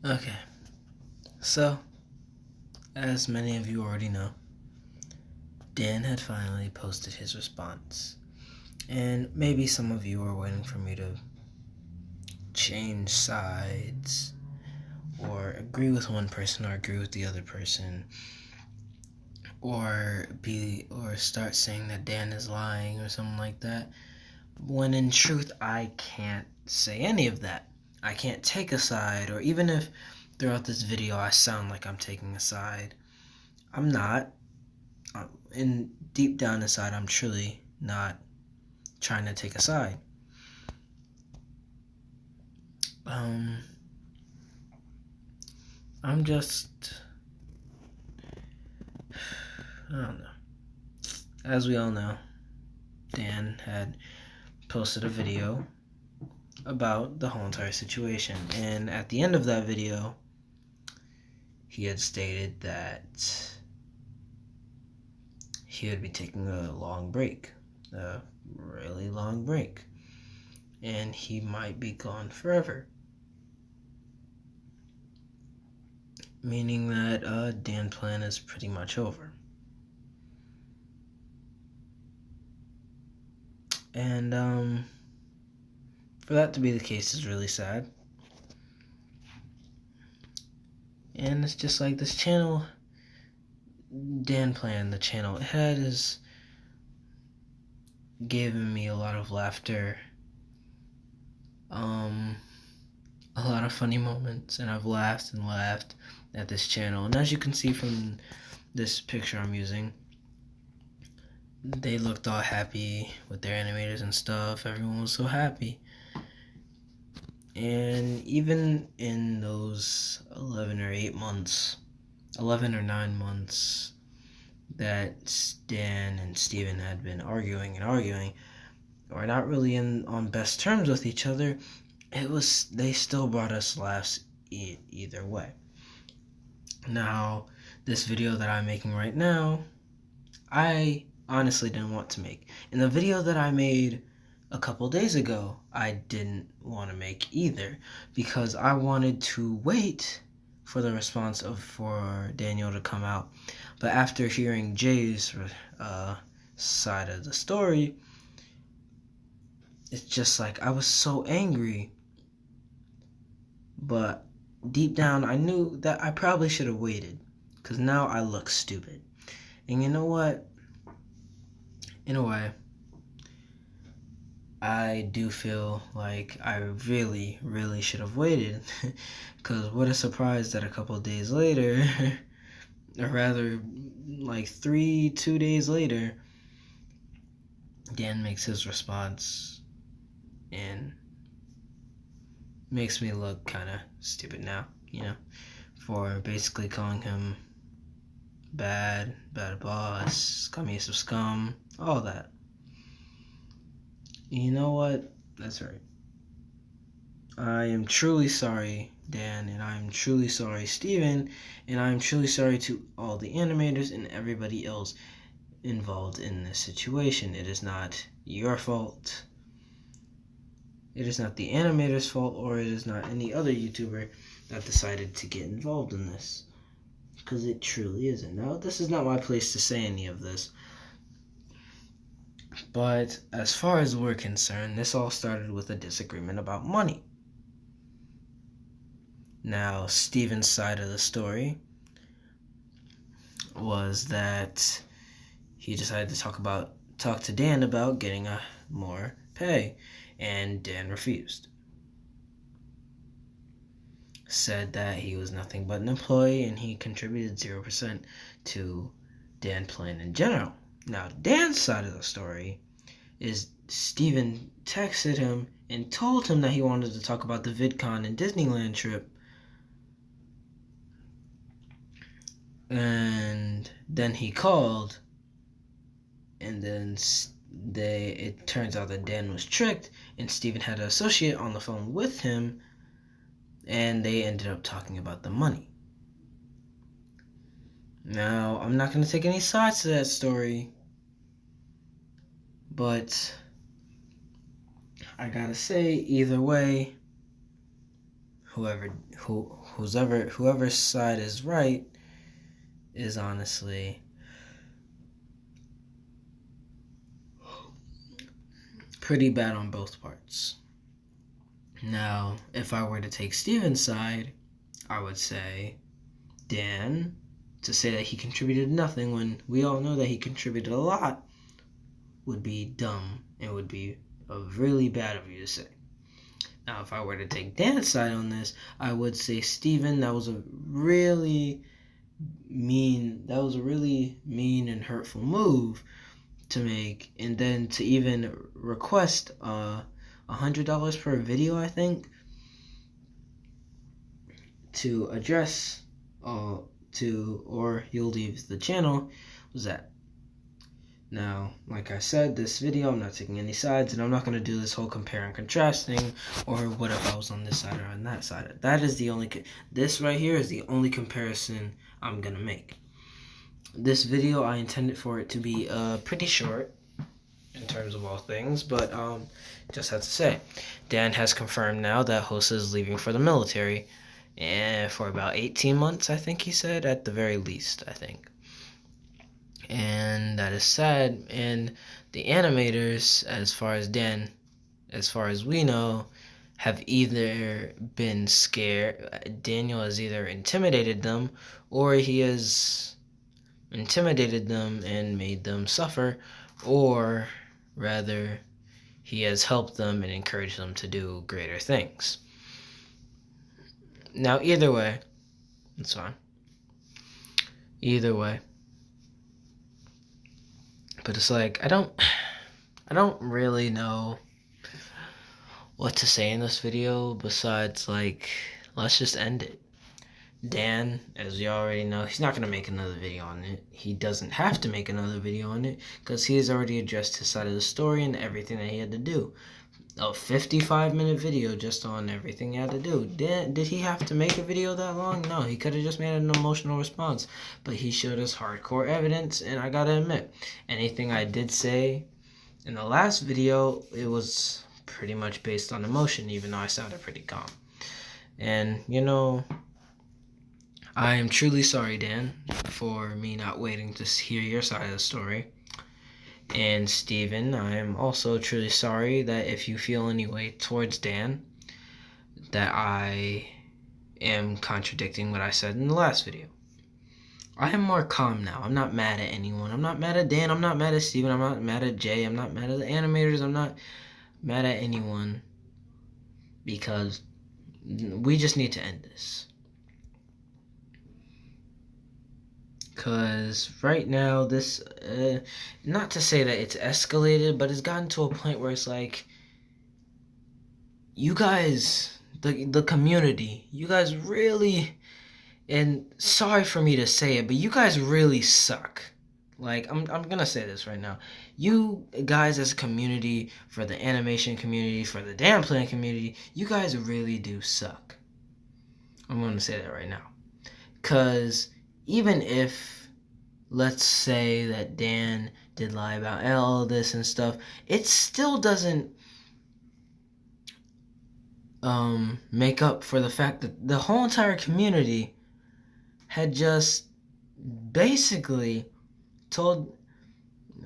Okay, so, as many of you already know, Dan had finally posted his response. And maybe some of you are waiting for me to change sides, or agree with one person or agree with the other person, or start saying that Dan is lying or something like that, when in truth I can't say any of that. I can't take a side, or even if throughout this video I sound like I'm taking a side, I'm not. And deep down inside, I'm truly not trying to take a side. I'm just, I don't know. As we all know, Dan had posted a video about the whole entire situation, and at the end of that video, he had stated that he would be taking a long break, a really long break, and he might be gone forever. Meaning that Danplan is pretty much over. And for that to be the case is really sad. And it's just like this channel, Danplan, the channel it had, is giving me a lot of laughter, a lot of funny moments, and I've laughed and laughed at this channel. And as you can see from this picture I'm using, they looked all happy with their animators and stuff. Everyone was so happy. And even in those 11 or 9 months that Dan and Steven had been arguing, or not really on best terms with each other, they still brought us laughs either way. Now, this video that I'm making right now, I honestly didn't want to make. In the video that I made a couple days ago, I didn't want to make either, because I wanted to wait for the response for Daniel to come out. But after hearing Jay's side of the story, it's just like I was so angry. But deep down, I knew that I probably should have waited, because now I look stupid. And you know what? In a way, I do feel like I really, really should have waited. Because what a surprise that a couple days later, or rather, like 2 days later, Dan makes his response and makes me look kind of stupid now, for basically calling him bad boss, communist of scum, all that. You know what? That's right. I am truly sorry, Dan, and I am truly sorry, Steven, and I am truly sorry to all the animators and everybody else involved in this situation. It is not your fault. It is not the animator's fault, or it is not any other YouTuber that decided to get involved in this. Because it truly isn't. Now, this is not my place to say any of this. But as far as we're concerned, this all started with a disagreement about money. Now, Steven's side of the story was that he decided to talk to Dan about getting more pay, and Dan refused. Said that he was nothing but an employee and he contributed 0% to Danplan in general. Now, Dan's side of the story is Steven texted him and told him that he wanted to talk about the VidCon and Disneyland trip. And then he called, and then it turns out that Dan was tricked, and Steven had an associate on the phone with him, and they ended up talking about the money. Now, I'm not going to take any sides to that story, but I gotta say, either way, whoever's side is right is honestly pretty bad on both parts. Now, if I were to take Steven's side, I would say Dan, to say that he contributed nothing when we all know that he contributed a lot, would be dumb and would be really bad of you to say. Now, if I were to take Dan's side on this, I would say, Steven, that was a really mean and hurtful move to make, and then to even request $100 per video, I think, to address or you'll leave the channel, was that. Now, like I said, this video, I'm not taking any sides, and I'm not going to do this whole compare and contrast thing, or what if I was on this side or on that side. This right here is the only comparison I'm going to make. This video, I intended for it to be pretty short in terms of all things, but just have to say, Dan has confirmed now that Housha is leaving for the military, and for about 18 months, I think he said, at the very least, I think. And that is sad, and the animators, as far as we know, have either been scared. Daniel has either intimidated them, or he has intimidated them and made them suffer, or rather, he has helped them and encouraged them to do greater things. Now, either way, it's fine. Either way. But it's like, I don't really know what to say in this video besides, like, let's just end it. Dan, as you already know, he's not going to make another video on it. He doesn't have to make another video on it because he has already addressed his side of the story and everything that he had to do. A 55-minute video just on everything he had to do. Did he have to make a video that long? No, he could have just made an emotional response. But he showed us hardcore evidence, and I gotta admit, anything I did say in the last video, it was pretty much based on emotion, even though I sounded pretty calm. And, I am truly sorry, Dan, for me not waiting to hear your side of the story. And Steven, I am also truly sorry that if you feel any way towards Dan, that I am contradicting what I said in the last video. I am more calm now. I'm not mad at anyone. I'm not mad at Dan. I'm not mad at Steven. I'm not mad at Jay. I'm not mad at the animators. I'm not mad at anyone. Because we just need to end this. Because right now, this, not to say that it's escalated, but it's gotten to a point where it's like, you guys, the community, you guys really, and sorry for me to say it, but you guys really suck. Like, I'm going to say this right now. You guys as a community, for the animation community, for the Danplan community, you guys really do suck. I'm going to say that right now. Because even if, let's say that Dan did lie about all this and stuff, it still doesn't make up for the fact that the whole entire community had just basically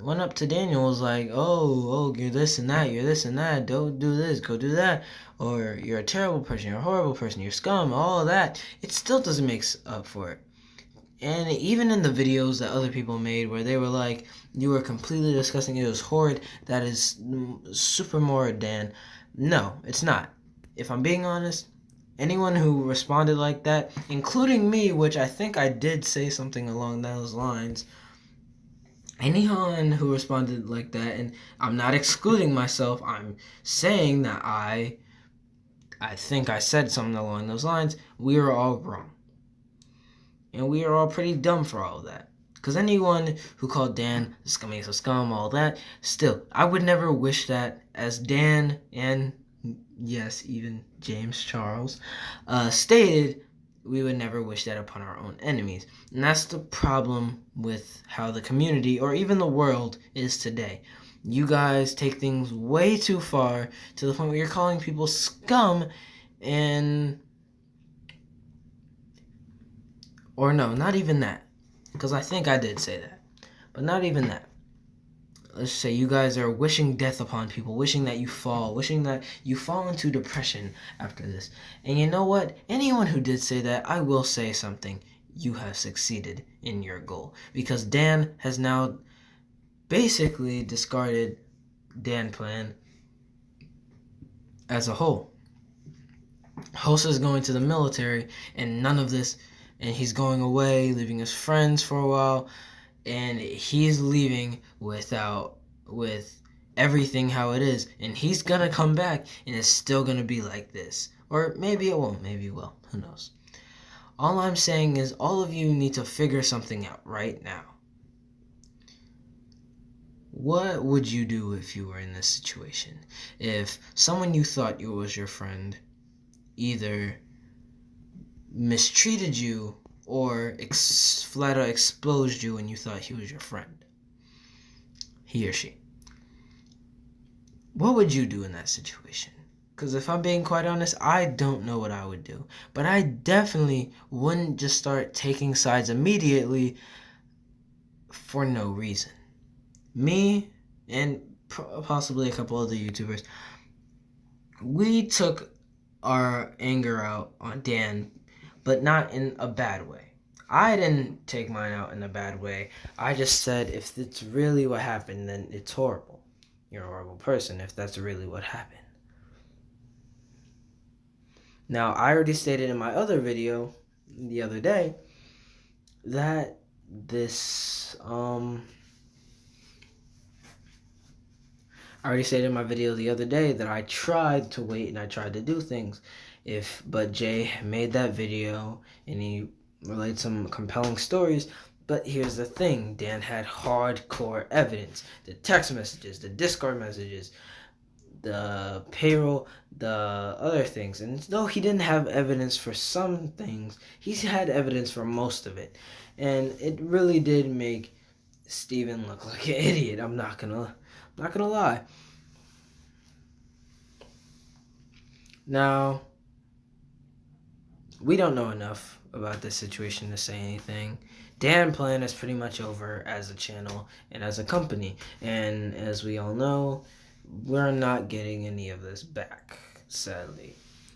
went up to Daniel, was like, oh, you're this and that, don't do this, go do that, or you're a terrible person, you're a horrible person, you're scum, all of that. It still doesn't make up for it. And even in the videos that other people made where they were like, you were completely disgusting, it was horrid, that is super more Dan. No, it's not. If I'm being honest, anyone who responded like that, including me, which I think I did say something along those lines, anyone who responded like that, and I'm not excluding myself, I'm saying that I think I said something along those lines, we were all wrong. And we are all pretty dumb for all of that. Because anyone who called Dan the scummiest of scum, all that, still, I would never wish that, as Dan and, yes, even James Charles stated, we would never wish that upon our own enemies. And that's the problem with how the community, or even the world, is today. You guys take things way too far, to the point where you're calling people scum, and Or no, not even that. Because I think I did say that. But not even that. Let's say you guys are wishing death upon people, wishing that you fall into depression after this. And you know what? Anyone who did say that, I will say something. You have succeeded in your goal. Because Dan has now basically discarded Danplan as a whole. House is going to the military, and none of this, and he's going away, leaving his friends for a while, and he's leaving with everything how it is, and he's gonna come back, and it's still gonna be like this. Or maybe it won't, maybe it will, who knows. All I'm saying is all of you need to figure something out right now. What would you do if you were in this situation? If someone you thought was your friend either mistreated you or flat out exposed you and you thought he was your friend, he or she, what would you do in that situation? Because if I'm being quite honest, I don't know what I would do. But I definitely wouldn't just start taking sides immediately for no reason. Me and possibly a couple other YouTubers, we took our anger out on Dan, but not in a bad way. I didn't take mine out in a bad way. I just said if it's really what happened, then it's horrible. You're a horrible person if that's really what happened. Now, I already stated in my other video the other day that I tried to wait and I tried to do things. But Jay made that video and he relayed some compelling stories. But here's the thing, Dan had hardcore evidence. The text messages, the Discord messages, the payroll, the other things. And though he didn't have evidence for some things, he had evidence for most of it. And it really did make Steven look like an idiot. I'm not gonna lie. Now, we don't know enough about this situation to say anything. Danplan is pretty much over as a channel and as a company. And as we all know, we're not getting any of this back, sadly.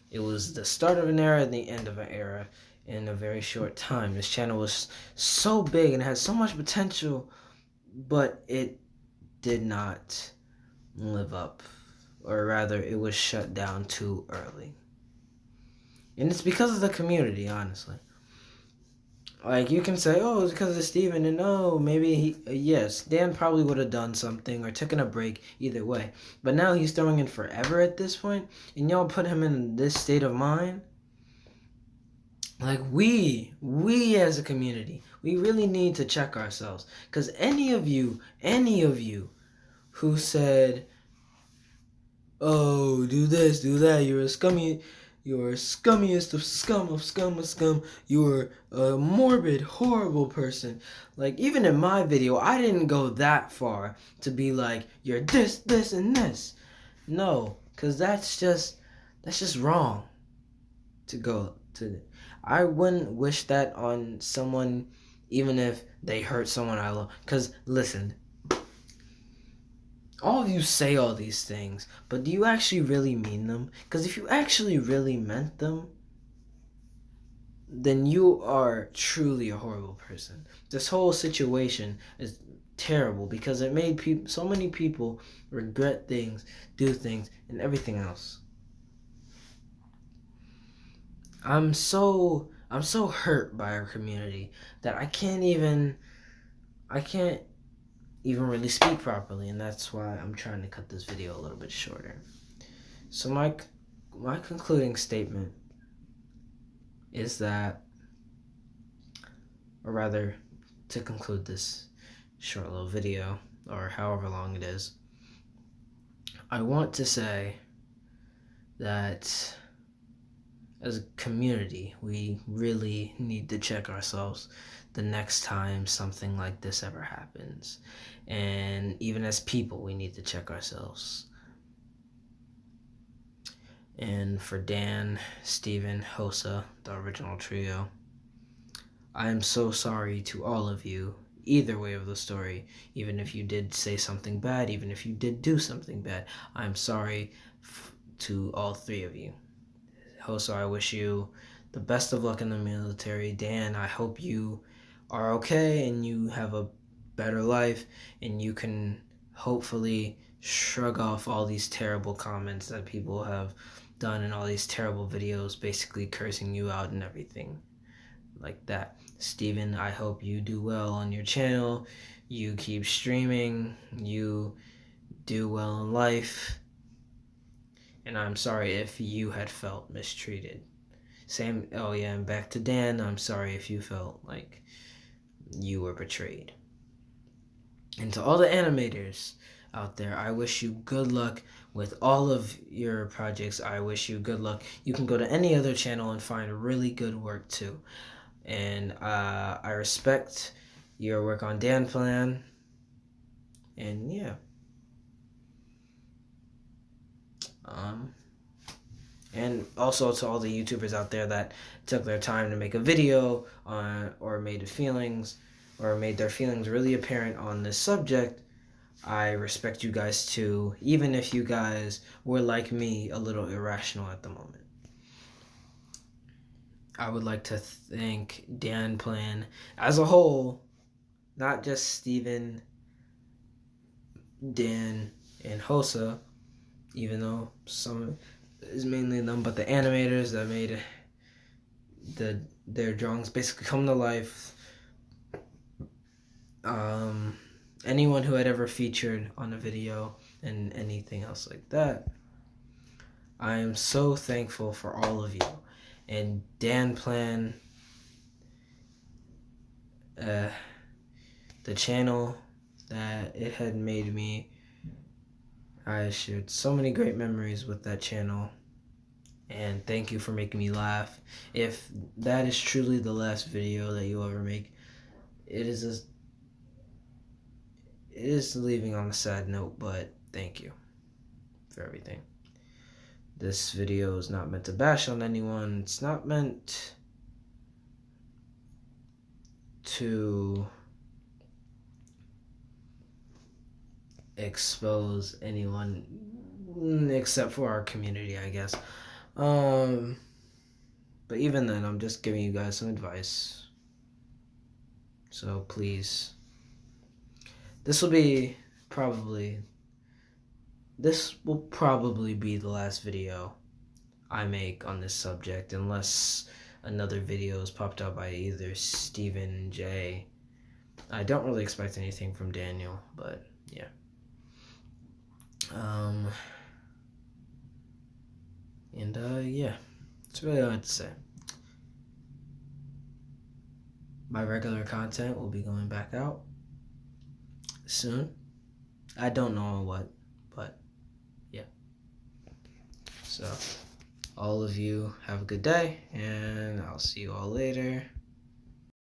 It was the start of an era and the end of an era in a very short time. This channel was so big and had so much potential, but it did not live up. Or rather, it was shut down too early. And it's because of the community, honestly. Like, you can say, oh, it's because of Steven, and oh, maybe yes, Dan probably would have done something or taken a break either way. But now he's throwing in forever at this point, and y'all put him in this state of mind. Like, we as a community, we really need to check ourselves. Because any of you who said, oh, do this, do that, you're scummiest of scum. You're a morbid, horrible person. Like, even in my video, I didn't go that far to be like, you're this, and this. No, because that's just wrong to go to. I wouldn't wish that on someone, even if they hurt someone I love. Because, listen, all of you say all these things, but do you actually really mean them? Because if you actually really meant them, then you are truly a horrible person. This whole situation is terrible because it made so many people regret things, do things, and everything else. I'm so hurt by our community that I can't even really speak properly, and that's why I'm trying to cut this video a little bit shorter. So my concluding statement is that, or rather, to conclude this short little video, or however long it is, I want to say that as a community, we really need to check ourselves the next time something like this ever happens. And even as people, we need to check ourselves. And for Dan, Steven, Hosa, the original trio, I am so sorry to all of you, either way of the story. Even if you did say something bad, even if you did do something bad, I'm sorry to all three of you. Hosa, I wish you the best of luck in the military. Dan, I hope you are okay and you have a better life and you can hopefully shrug off all these terrible comments that people have done and all these terrible videos basically cursing you out and everything like that. Steven, I hope you do well on your channel. You keep streaming. You do well in life. And I'm sorry if you had felt mistreated. Same, oh yeah, and back to Dan, I'm sorry if you felt like you were betrayed. And to all the animators out there, I wish you good luck with all of your projects. I wish you good luck. You can go to any other channel and find really good work too. And I respect your work on Danplan. And yeah. And also to all the YouTubers out there that took their time to make a video on, or made their feelings really apparent on this subject, I respect you guys too, even if you guys were like me, a little irrational at the moment. I would like to thank Danplan as a whole, not just Steven, Dan, and Hosa, even though some is mainly them, but the animators that made their drawings basically come to life. Anyone who had ever featured on a video and anything else like that. I am so thankful for all of you. And Danplan, the channel that it had made me, I shared so many great memories with that channel. And thank you for making me laugh. If that is truly the last video that you'll ever make, it is leaving on a sad note, but thank you for everything. This video is not meant to bash on anyone. It's not meant to expose anyone except for our community, I guess. But even then, I'm just giving you guys some advice. So please, this will probably be the last video I make on this subject, unless another video is popped up by either Steven, Jay. I don't really expect anything from Daniel, but yeah. Yeah, that's really all I have to say. My regular content will be going back out soon. I don't know on what, but yeah. So, all of you have a good day, and I'll see you all later.